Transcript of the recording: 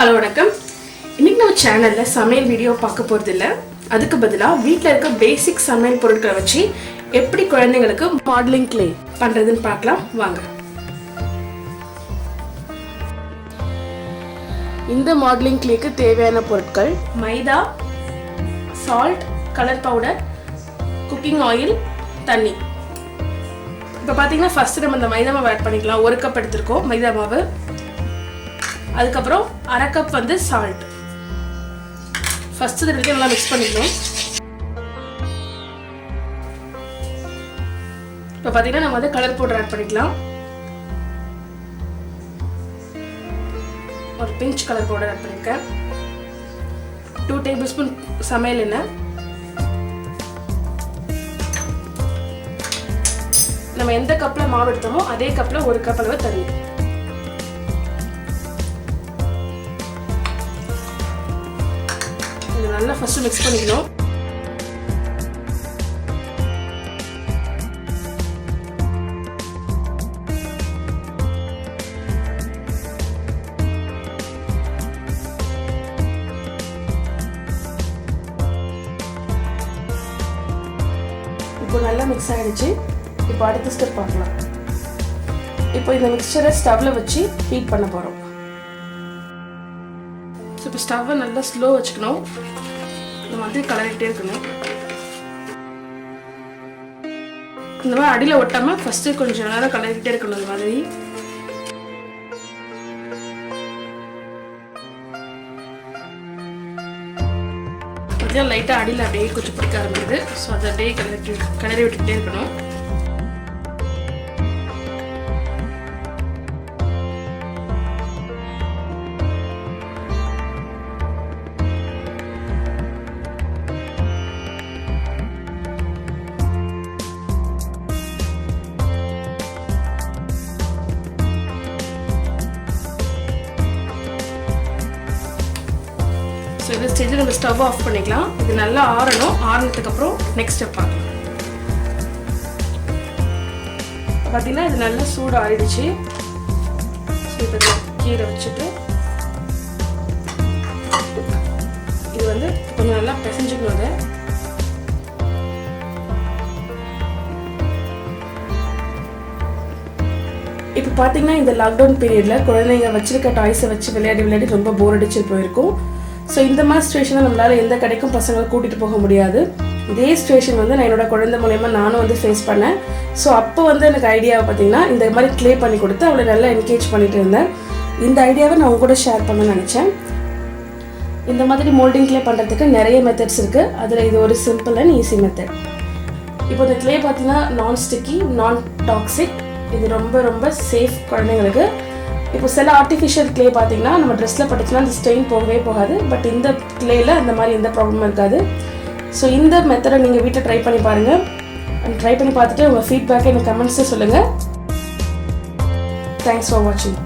Hello வணக்கம். இன்னைக்கு நம்ம சேனல்ல சமையல் வீடியோ பார்க்க போறது இல்ல. அதுக்கு பதிலா வீட்ல இருக்க பேசிக் சமையல் பொருட்களை வச்சு எப்படி குழந்தைகளுக்கு மாடலிங் கிளே பண்றதுன்னு பார்க்கலாம் வாங்க. இந்த மாடலிங் கிளேக்கு தேவையான பொருட்கள் maida, salt, colour powder, cooking oil, தண்ணி. இப்போ பார்த்தீங்கன்னா ஃபர்ஸ்ட் நம்ம இந்த மைதா மாவு ஆட் பண்ணிக்கலாம். 1 கப் எடுத்துருக்கோம் மைதா மாவு. அதுக்கப்புறம் 1/2 கப் வந்து சால்ட். ஃபர்ஸ்ட் இது ரெண்டையும் நல்லா மிக்ஸ் பண்ணிக்கணும். இப்போ பார்த்தீங்கன்னா நம்ம வந்து கலர் பவுடர் ஆட் பண்ணிக்கலாம். ஒரு பிஞ்ச் கலர் பவுடர் ஆட் பண்ணியிருக்கேன். 2 டேபிள் ஸ்பூன் சமையல் எண்ணெய். நம்ம எந்த கப்பில் மாவு எடுத்தோமோ அதே கப்பில் 1 கப் அளவு தண்ணி. இது நல்லா ஃபர்ஸ்ட் மிக்ஸ் பண்ணிக்கணும். இப்போ நல்லா மிக்ஸ் ஆயிடுச்சு. இப்போ அடுத்த ஸ்டெப் பார்க்கலாம். இப்போ இந்த மிக்சரை ஸ்டவ்ல வச்சு ஹீட் பண்ண போறோம். இப்போ ஸ்டவ்வை நல்லா ஸ்லோ வச்சுக்கணும். இந்த மாதிரி கலரிட்டே இருக்கணும். இந்த மாதிரி அடியில் ஒட்டாம ஃபர்ஸ்ட் கொஞ்சம் நேரம் கலரிட்டே இருக்கணும். இந்த மாதிரி பார்த்தீங்கன்னா லைட்டாக அடியில் அப்படியே கொஞ்சம் பிடிக்க ஆரம்பிக்குது. ஸோ அதை அப்படியே கிளறி விட்டுக்கிட்டே இருக்கணும். ஸோ இந்த ஸ்டேஜில் நம்ம ஸ்டவ் ஆஃப் பண்ணிக்கலாம். இது நல்லா ஆறணும். ஆறினதுக்கப்புறம் நெக்ஸ்ட் ஸ்டெப் பார்க்கலாம். பார்த்தீங்கன்னா இது நல்லா சூடு ஆறிடுச்சு. ஸோ இப்போ கீரை வச்சுட்டு இது வந்து கொஞ்சம் நல்லா பிசைஞ்சுக்கணும். அதை இப்போ பார்த்தீங்கன்னா இந்த லாக்டவுன் பீரியடில் குழந்தைங்க வச்சிருக்க டாய்ஸை வச்சு விளையாடி ரொம்ப போர் அடிச்சு போயிருக்கும். ஸோ இந்த மாதிரி சுச்சுவேஷனில் நம்மளால் எந்த கடைக்கும் பசங்களை கூட்டிகிட்டு போக முடியாது. இதே சுச்சுவேஷன் வந்து நான் என்னோட குழந்தை மூலயமா நானும் வந்து ஃபேஸ் பண்ணேன். ஸோ அப்போ வந்து எனக்கு ஐடியாவை பார்த்தீங்கன்னா இந்த மாதிரி க்ளே பண்ணி கொடுத்து அவளை நல்லா என்கரேஜ் பண்ணிட்டு இருந்தேன். இந்த ஐடியாவை நான் உங்க கூட ஷேர் பண்ணணும்னு நினச்சேன். இந்த மாதிரி மோல்டிங் க்ளே பண்ணுறதுக்கு நிறைய மெத்தட்ஸ் இருக்குது. அதில் இது ஒரு சிம்பிள் அண்ட் ஈஸி மெத்தட். இப்போ இந்த க்ளே பார்த்தீங்கன்னா நான் ஸ்டிக்கி, நான் டாக்ஸிக். இது ரொம்ப சேஃப் குழந்தைங்களுக்கு. இப்போ சில ஆர்டிஃபிஷியல் க்ளே பார்த்தீங்கன்னா நம்ம ட்ரெஸ்ஸில் பட்டுச்சுன்னா அந்த ஸ்டெயின் போகவே போகாது. பட் இந்த க்ளேயில் அந்த மாதிரி எந்த ப்ராப்ளமும் இருக்காது. ஸோ இந்த மெத்தடை நீங்கள் வீட்டில் ட்ரை பண்ணி பாருங்கள். ட்ரை பண்ணி பார்த்துட்டு உங்கள் ஃபீட்பேக்கை எனக்கு கமெண்ட்ஸில் சொல்லுங்கள். தேங்க்ஸ் ஃபார் வாட்சிங்.